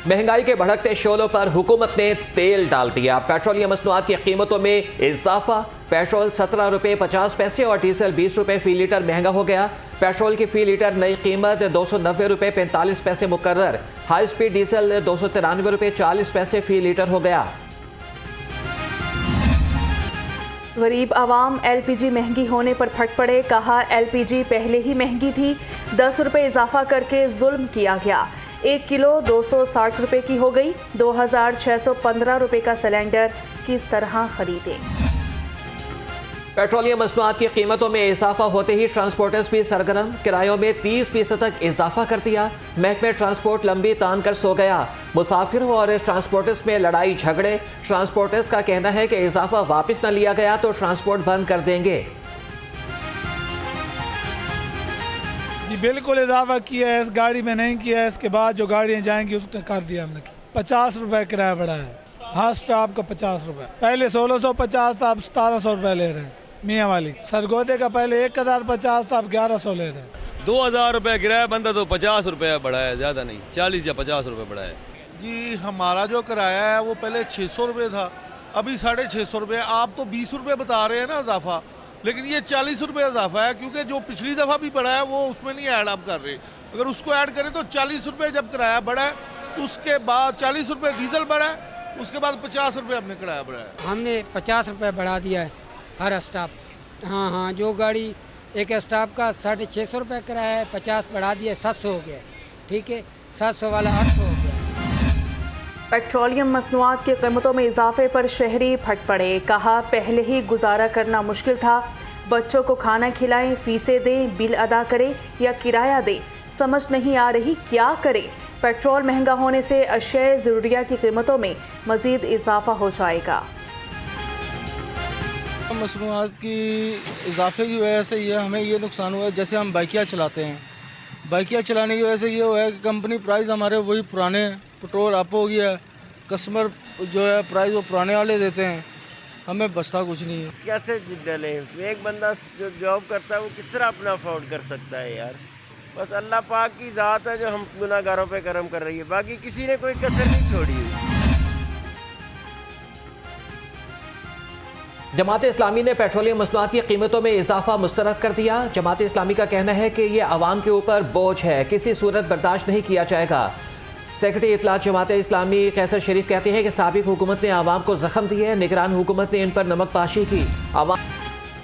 महंगाई के भड़कते शोलों पर हुकूमत ने तेल डाल दिया। पेट्रोलियम मसनूआत की कीमतों में इजाफा। पेट्रोल 17 रुपये 50 पैसे और डीजल 20 रुपये फी लीटर महंगा हो गया। पेट्रोल की फी लीटर नई कीमत 290 रुपये 45 पैसे मुकर्रर। हाई स्पीड डीजल 293 रुपये 40 पैसे फी लीटर हो गया। गरीब आवाम एलपीजी महंगी होने पर फट पड़े। कहा एलपीजी पहले ही महंगी थी, 10 रुपये इजाफा करके जुल्म किया गया। 1 किलो 260 रुपये की हो गई। 2615 रुपये का सिलेंडर किस तरह खरीदें। पेट्रोलियम मसनूआत की कीमतों में इजाफा होते ही ट्रांसपोर्टर्स भी सरगर्म। किरायों में 30% तक इजाफा कर दिया। महकमे ट्रांसपोर्ट लंबी तान कर सो गया। मुसाफिरों और ट्रांसपोर्टर्स में लड़ाई झगड़े। ट्रांसपोर्टर्स का कहना है कि इजाफा वापस न लिया गया तो ट्रांसपोर्ट बंद कर देंगे। जी बिल्कुल इजाफा किया है, इस गाड़ी में नहीं किया है। इसके बाद जो गाड़ियाँ जाएंगी उसने कर दिया हमने। 50 रुपए किराया बढ़ा है। हाँ स्टॉप का 50 रुपए, पहले 1650 था, अब 1700 रुपए ले रहे हैं। मियाँ वाली सरगोदे का पहले 1050 था, अब 1100 ले रहे हैं। 2000 रुपये किराया बनता तो 50 रुपये बढ़ा है, ज़्यादा नहीं, 40 या 50 रुपये बढ़ा है। जी हमारा जो किराया है वो पहले 600 रुपये था, अभी 650 रुपये। आप तो 20 रुपये बता रहे हैं ना इजाफा, लेकिन ये 40 रुपये इजाफा है, क्योंकि जो पिछली दफ़ा भी बढ़ा है वो उसमें नहीं ऐड आप कर रहे। अगर उसको ऐड करें तो 40 रुपये जब किराया बढ़ा है, उसके बाद 40 रुपये डीजल बढ़ा है, उसके बाद 50 रुपये हमने किराया बढ़ाया। हमने 50 रुपये बढ़ा दिया है हर स्टाफ। हाँ, जो गाड़ी एक स्टाफ का 650 रुपये किराया है, 50 बढ़ा दिया, 700 हो गया। ठीक है, 700 वाला 800 हो गया। पेट्रोलियम मसनूआत की कीमतों में इजाफे पर शहरी फट पड़े। कहा पहले ही गुजारा करना मुश्किल था। बच्चों को खाना खिलाएं, फीसें दें, बिल अदा करें या किराया दें, समझ नहीं आ रही क्या करें। पेट्रोल महंगा होने से अशिया ज़रूरिया की कीमतों में मज़ीद इजाफा हो जाएगा। मसनूआत की इजाफे की वजह से हमें ये नुकसान हुआ है। जैसे हम बाइकियाँ चलाते हैं, बाइकियाँ चलाने की वजह से ये हुआ है कि कंपनी प्राइस हमारे वही पुराने, पेट्रोल अप हो गया है, कस्टमर जो है प्राइस वो पुराने वाले देते हैं, हमें बचता कुछ नहीं है। कैसे डले, एक बंदा जो जॉब करता है वो किस तरह अपना अफोर्ड कर सकता है यार। बस अल्लाह पाक की ज़ात है जो हम गुनाहगारों पे करम कर रही है, बाकी किसी ने कोई कसर नहीं छोड़ी हुई। जमात इस्लामी ने पेट्रोलियम मसनूआत की कीमतों में इजाफा मुस्तरद कर दिया। जमात इस्लामी का कहना है कि यह आवाम के ऊपर बोझ है, किसी सूरत बर्दाश्त नहीं किया जाएगा। सेक्रेटरी इत्तलात जमात इस्लामी कैसर शरीफ कहते हैं कि साबिक हुकूमत ने आवाम को जख्म दिए, निगरान हुकूमत ने इन पर नमक पाशी की।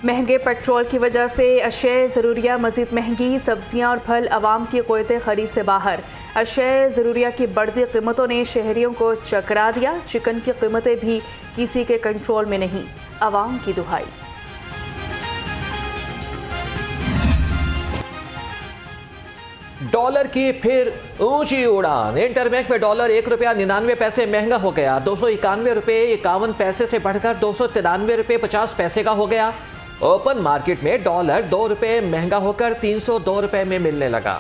महंगे पेट्रोल की वजह से अशिया ज़रूरिया मज़ीद महंगी। सब्जियां और फल आवाम की क़ुव्वत ख़रीद से बाहर। अशिया ज़रूरिया की बढ़ती कीमतों ने शहरियों को चकरा दिया। चिकन की कीमतें भी किसी के कंट्रोल में नहीं, आवाम की दुहाई। डॉलर की फिर ऊंची उड़ान। इंटरबैंक में डॉलर 1 रुपया 99 पैसे महंगा हो गया। 291 रुपये 51 पैसे से बढ़कर 293 रुपये 50 पैसे का हो गया। ओपन मार्केट में डॉलर 2 रुपये महंगा होकर 302 रुपये में मिलने लगा।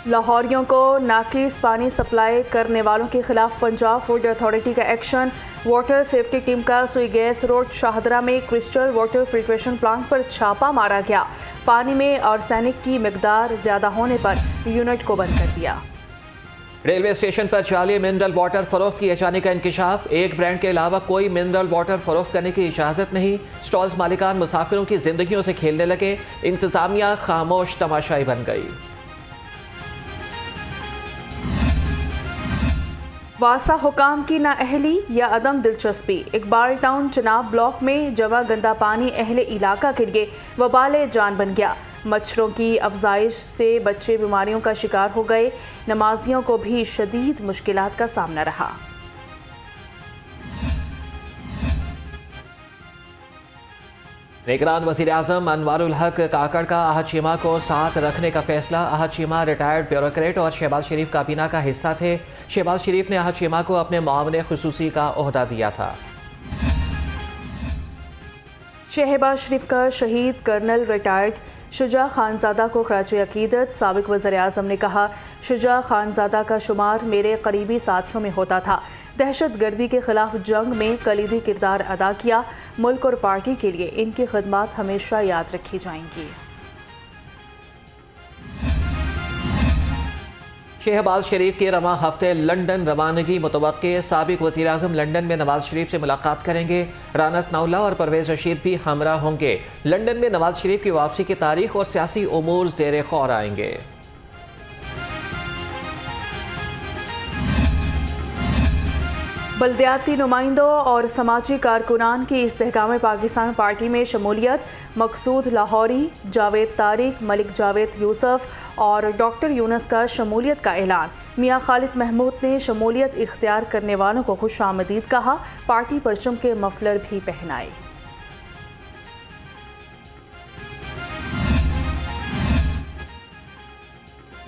लाहौरियों को नाकिस पानी सप्लाई करने वालों के खिलाफ पंजाब फूड अथॉरिटी का एक्शन। वाटर सेफ्टी टीम का सुई गैस रोड शाहदरा में क्रिस्टल वाटर फिल्ट्रेशन प्लांट पर छापा मारा गया। पानी में आर्सेनिक की मिकदार ज्यादा होने पर यूनिट को बंद कर दिया। रेलवे स्टेशन पर जाली मिनरल वाटर फरोख्त किए जाने का इंकशाफ। एक ब्रांड के अलावा कोई मिनरल वाटर फरोख्त करने की इजाजत नहीं। स्टॉल्स मालिकान मुसाफिरों की जिंदगियों से खेलने लगे। इंतजामिया खामोश तमाशाई बन गई। वासा हुकाम की नाअहली या अदम दिलचस्पी। इकबाल टाउन चनाब ब्लॉक में जमा गंदा पानी अहले इलाका के लिए वबाले जान बन गया। मच्छरों की अफजाइश से बच्चे बीमारियों का शिकार हो गए। नमाजियों को भी शदीद मुश्किलात का सामना रहा। निगरान वज़ीर आज़म अनवारुल हक काकड़ का अहद चीमा को साथ रखने का फैसला। अहद चीमा रिटायर्ड ब्यूरोक्रेट और शहबाज शरीफ काबीना का हिस्सा थे। शहबाज शरीफ ने अहद चीमा को अपने मामले खुसूसी का ओहदा दिया था। शहबाज शरीफ का शहीद कर्नल रिटायर्ड शुजा खानज़ादा को खराजे अकीदत। साबिक वज़ीर आज़म ने कहा, शुजा खानज़ादा का शुमार मेरे करीबी साथियों में होता था। दहशत गर्दी के खिलाफ जंग में कलीदी किरदार अदा किया। मुल्क और पार्टी के लिए इनकी खिदमत हमेशा याद रखी जाएंगी। शहबाज शरीफ की रवां हफ्ते लंदन रवानगी मुतवक्के। साबिक वज़ीर आज़म लंदन में नवाज शरीफ से मुलाकात करेंगे। राना सनाउल्लाह और परवेज रशीद भी हमरा होंगे। लंदन में नवाज शरीफ की वापसी की तारीख और सियासी उमूर ज़ेरे खौर आएंगे। बल्दियाती नुमाइंदों और समाजी कारकुनान की इस्तेहकाम पाकिस्तान पार्टी में शमूलियत। मकसूद लाहौरी, जावेद तारिक, मलिक जावेद यूसुफ और डॉक्टर यूनस का शमूलियत का ऐलान। मियां खालिद महमूद ने शमूलियत इख्तियार करने वालों को खुश आमदीद कहा। पार्टी परचम के मफलर भी पहनाए।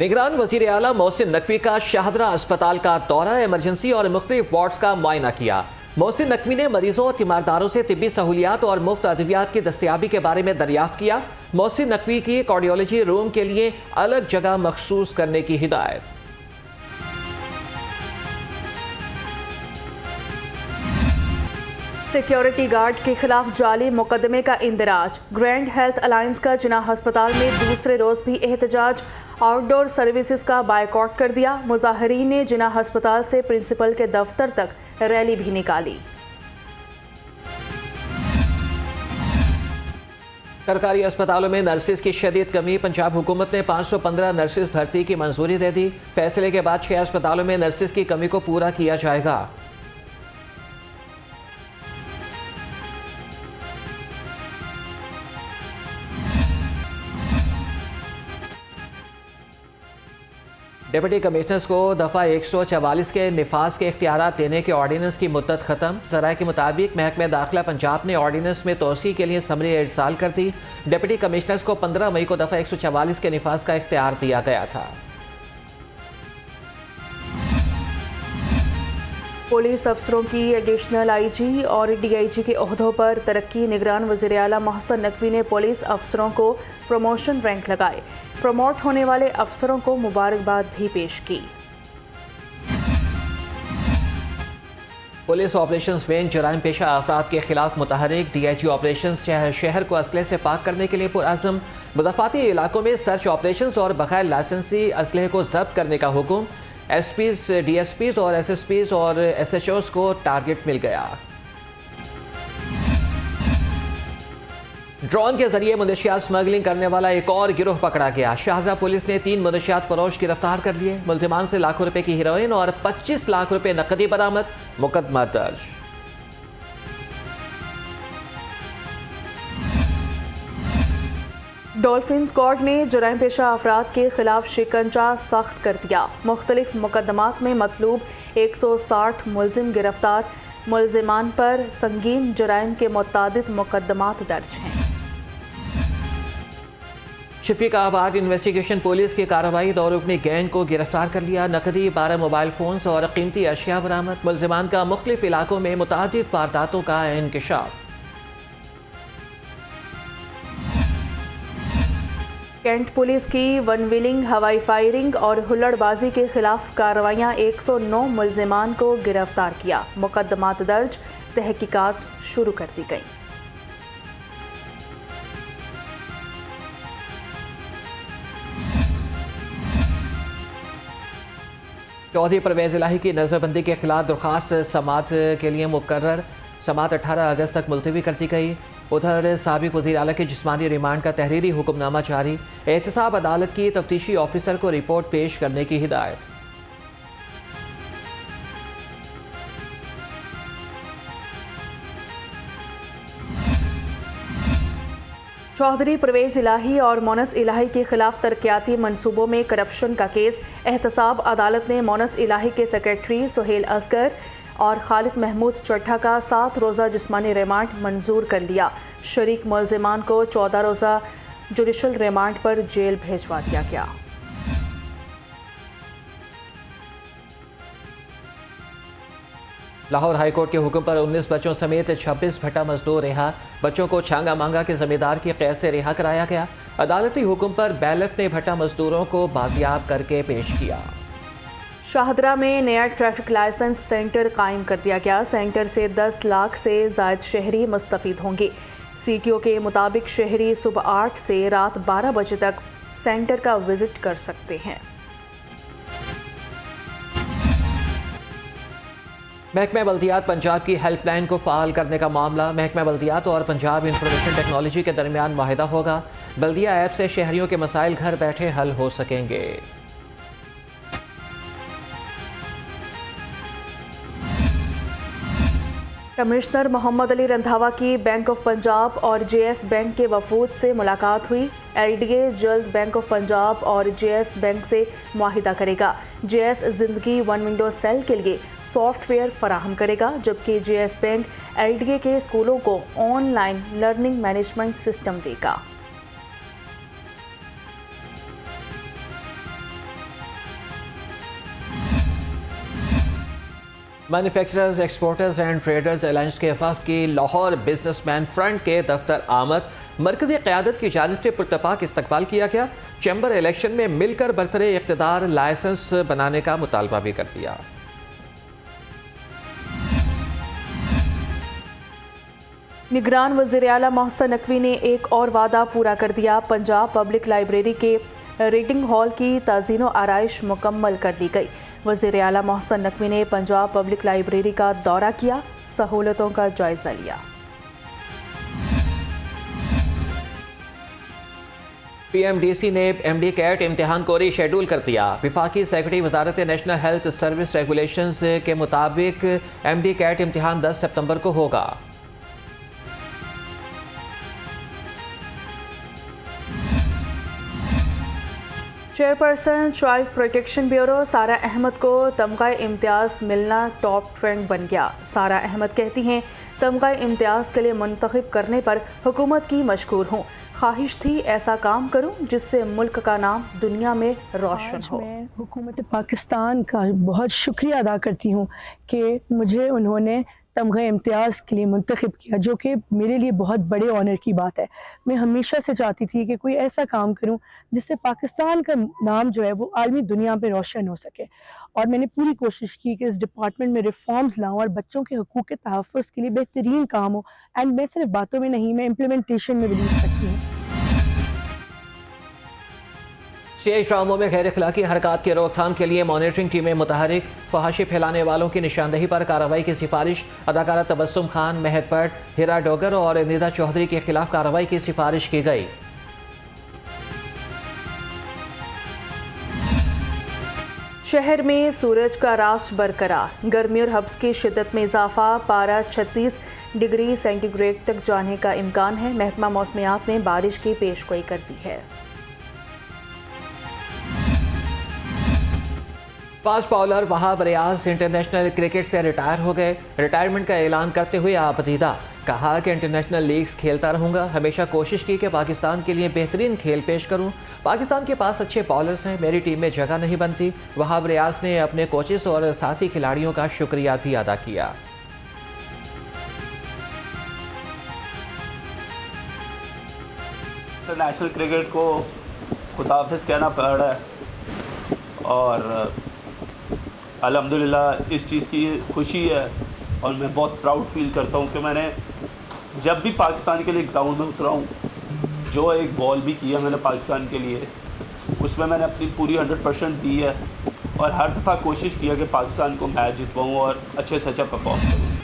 निगरान वज़ीर आला मोहसिन नकवी का शाहदरा अस्पताल का दौरा, इमरजेंसी और मुख्तलिफ वार्ड्स का मुआयना किया। मोहसिन नकवी ने मरीजों और तीमारदारों से तिब्बी सहूलियात और मुफ्त अद्वियात की दस्तयाबी के बारे में दरियाफ्त किया। मोहसिन नकवी की कार्डियोलॉजी रूम के लिए अलग जगह मखसूस करने की हिदायत। सिक्योरिटी गार्ड के खिलाफ जाली मुकदमे का इंदराज। ग्रैंड हेल्थ अलायंस का जिनाह अस्पताल में दूसरे रोज भी एहतजाज। आउटडोर सर्विसेज का बायकॉट कर दिया। मुजाहिरीन ने जिनाह अस्पताल से प्रिंसिपल के दफ्तर तक रैली भी निकाली। सरकारी अस्पतालों में नर्सिस की शदीद कमी। पंजाब हुकूमत ने 515 नर्सिस भर्ती की मंजूरी दे दी। फैसले के बाद 6 अस्पतालों में नर्सिस की कमी को पूरा किया जाएगा। डिप्टी कमिश्नर्स को दफ़ा 144 के निफाज के इख्तियारात देने के ऑर्डीनेंस की मुद्दत ख़त्म। ज़राए के मुताबिक महकमा दाखिला पंजाब ने ऑर्डीनेंस में तोसी के लिए समरी इरसाल कर दी। डिप्टी कमिश्नर्स को 15 मई को दफ़ा 144 के निफाज का इख्तियार दिया गया था। पुलिस अफसरों की एडिशनल आईजी और डीआईजी के ओहदों पर तरक्की। निगरान वज़ीर आला मोहसिन नकवी ने पुलिस अफसरों को प्रमोशन रैंक लगाए। प्रमोट होने वाले अफसरों को मुबारकबाद भी पेश की। पुलिस ऑपरेशन विंग जराइम पेशा अफराद के खिलाफ मुतहरिक। डीआईजी ऑपरेशन शहर को असले से पाक करने के लिए पुरअज़्म। मुज़ाफ़ाती इलाकों में सर्च ऑपरेशन और बगैर लाइसेंसी असलहे को जब्त करने का हुक्म। एसपीज, डीएसपीज और एसएसपीज और एसएचओज को टारगेट मिल गया। ड्रोन के जरिए मुनशियात स्मगलिंग करने वाला एक और गिरोह पकड़ा गया। शाहजहां पुलिस ने 3 मुनशियात फरोश गिरफ्तार कर लिए। मुल्जिमान से लाखों रुपए की हीरोइन और 25 लाख रुपए नकदी बरामद। मुकदमा दर्ज। डॉल्फिन स्क्वाड ने जराइम पेशा अफराद के खिलाफ शिकंजा सख्त कर दिया। मुख्तलिफ मुकदमात में मतलूब 160 मुलजिम गिरफ्तार। मुलजिमान पर संगीन जराइम के मुतादिद मुकदमात दर्ज हैं। शफीकाबाद इन्वेस्टिगेशन पुलिस की कार्रवाई। 2 रुकनी गैंग को गिरफ्तार कर लिया। नकदी, 12 मोबाइल फोन्स और कीमती अशिया बरामद। मुलजिमान का मुख्तलिफ इलाकों में मुतादिद वारदातों का इंकशाफ। कैंट पुलिस की वनविलिंग, हवाई फायरिंग और हुल्लड़बाजी के खिलाफ कार्रवाइयां। 109 मुलजिमान को गिरफ्तार किया। मुकदमात दर्ज। तहकीकात शुरू कर दी गई। चौधरी परवेज इलाही की नज़रबंदी के खिलाफ दरख्वास्त समात के लिए मुकर्रर। समात 18 अगस्त तक मुलतवी कर दी गई। उधर साबिक वज़ीर आला के जिस्मानी रिमांड का तहरीरी हुक्मनामा जारी। एहतसाब अदालत की तफ्तीशी ऑफिसर को रिपोर्ट पेश करने की हिदायत। चौधरी परवेज इलाही और मोनस इलाही के खिलाफ तरक्याती मंसूबों में करप्शन का केस। एहतसाब अदालत ने मोनस इलाही के सेक्रेटरी सुहेल असगर और खालिद महमूद चट्ठा का 7 रोज़ा जिस्मानी रिमांड मंजूर कर लिया। शरीक मुलजिमान को 14 रोज़ा जुडिशल रिमांड पर जेल भेजवा दिया गया। लाहौर हाईकोर्ट के हुक्म पर 19 बच्चों समेत 26 भट्टा मजदूर रिहा। बच्चों को छांगा मांगा के जमींदार की कैद से रिहा कराया गया। अदालती हुक्म पर बैलेट ने भट्टा मजदूरों को बाजियाब करके पेश किया। शाहदरा में नया ट्रैफिक लाइसेंस सेंटर कायम कर दिया गया। सेंटर से 10 लाख से जायद शहरी मुस्तफीद होंगे। सीटीओ के मुताबिक शहरी सुबह 8 से रात 12 बजे तक सेंटर का विजिट कर सकते हैं। महकमा बल्दियात पंजाब की हेल्पलाइन को फ़ाल करने का मामला। महकमा बल्दियात और पंजाब इंफॉर्मेशन टेक्नोलॉजी के दरमियान माहिदा होगा। बल्दिया ऐप से शहरियों के मसाइल घर बैठे हल हो सकेंगे। कमिश्नर मोहम्मद अली रंधावा की बैंक ऑफ पंजाब और जेएस बैंक के वफूद से मुलाकात हुई। एलडीए जल्द बैंक ऑफ पंजाब और जेएस बैंक से मुआहिदा करेगा। जेएस जिंदगी वन विंडो सेल के लिए सॉफ्टवेयर फराहम करेगा, जबकि जेएस बैंक एलडीए के स्कूलों को ऑनलाइन लर्निंग मैनेजमेंट सिस्टम देगा। Manufacturers, exporters and traders alliance के वफ़द की लाहौर बिजनेसमैन फ्रंट के दफ्तर आमद। मरकज़ी क़यादत की जानिब से पुरतफाक इस्तकबाल किया गया। चैम्बर इलेक्शन में मिलकर बरसरे इक़्तिदार लाइसेंस बनाने का मुतालबा भी कर दिया। निगरान वज़ीर आला मोहसिन नकवी ने एक और वादा पूरा कर दिया। पंजाब पब्लिक लाइब्रेरी के रीडिंग हॉल की ताज़ीन व आराइश मुकम्मल कर दी गई। वज़ीर आला मोहसिन नकवी ने पंजाब पब्लिक लाइब्रेरी का दौरा किया, सहूलतों का जायजा लिया। पीएमडीसी ने एमडी कैट इम्तिहान को रीशेड्यूल कर दिया। विफाकी सेक्रेटरी वजारत नेशनल हेल्थ सर्विस रेगुलेशंस के मुताबिक एमडी कैट इम्तिहान 10 सितंबर को होगा। चेयरपर्सन चाइल्ड प्रोटेक्शन ब्यूरो सारा अहमद को तमगा इम्तियाज़ मिलना टॉप ट्रेंड बन गया। सारा अहमद कहती हैं, तमगा इम्तियाज़ के लिए मुंतखब करने पर हुकूमत की मशकूर हूँ। ख्वाहिश थी ऐसा काम करूँ जिससे मुल्क का नाम दुनिया में रोशन हो। मैं हुकूमत पाकिस्तान का बहुत शुक्रिया अदा करती हूँ कि मुझे उन्होंने तमगा इम्तियाज़ के लिए मुंतखब किया, जो कि मेरे लिए बहुत बड़े ऑनर की बात है। मैं हमेशा से चाहती थी कि कोई ऐसा काम करूं जिससे पाकिस्तान का नाम जो है वो आलमी दुनिया पे रोशन हो सके, और मैंने पूरी कोशिश की कि इस डिपार्टमेंट में रिफॉर्म्स लाऊं और बच्चों के हकूक़ के तहफ़्फ़ुज़ के लिए बेहतरीन काम हो। एंड मैं सिर्फ बातों में नहीं, मैं इम्प्लीमेंटेशन में बिलीव करती हूँ। सियासी ड्रामों में गैर अखलाकी हरकत की रोकथाम के लिए मॉनिटरिंग टीमें मुतहरिक। फहाशी फैलाने वालों की निशानदेही पर कार्रवाई की सिफारिश। अदाकारा तबस्सुम खान, महक भट्ट, हिरा डोगर और निदा चौधरी के खिलाफ कार्रवाई की सिफारिश की गई। शहर में सूरज का रास बरकरार। गर्मी और हब्स की शिद्दत में इजाफा। पारा 36 डिग्री सेंटीग्रेड तक जाने का इम्कान है। महकमा मौसमियात ने बारिश की पेशगोई कर दी है। Fast bowler Wahab Riaz international cricket से रिटायर हो गए। रिटायरमेंट का ऐलान करते हुए आपदीदा कहा कि इंटरनेशनल लीग्स खेलता रहूंगा। हमेशा कोशिश की कि पाकिस्तान के लिए बेहतरीन खेल पेश करूं। पाकिस्तान के पास अच्छे बॉलर्स हैं, मेरी टीम में जगह नहीं बनती। वहाब रियाज ने अपने कोचेस और साथी खिलाड़ियों का शुक्रिया भी अदा किया। इंटरनेशनल क्रिकेट को खुदाफिज कहना पड़ रहा है, और अल्हम्दुलिल्लाह इस चीज़ की खुशी है और मैं बहुत प्राउड फील करता हूँ कि मैंने जब भी पाकिस्तान के लिए ग्राउंड में उतरा हूँ, जो एक बॉल भी किया मैंने पाकिस्तान के लिए, उसमें मैंने अपनी पूरी 100% दी है और हर दफ़ा कोशिश किया कि पाकिस्तान को मैच जितवाऊँ और अच्छे से अच्छा परफॉर्म करूँ।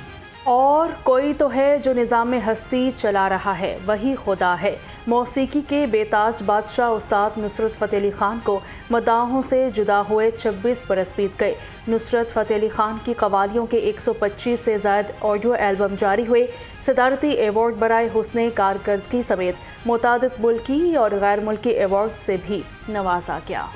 और कोई तो है जो निज़ाम हस्ती चला रहा है, वही खुदा है। मौसीकी के बेताज बादशाह उस्ताद नुसरत फ़तेह अली ख़ान को मदाहों से जुदा हुए 26 बरस बीत गए। नुसरत फ़तेह अली ख़ान की कवालियों के 125 से ज़ायद ऑडियो एल्बम जारी हुए। सदारती एवॉर्ड बराए हुस्ने कारकर्दगी समेत मुतादिद मुल्की और गैर मुल्की एवॉर्ड से भी नवाजा गया।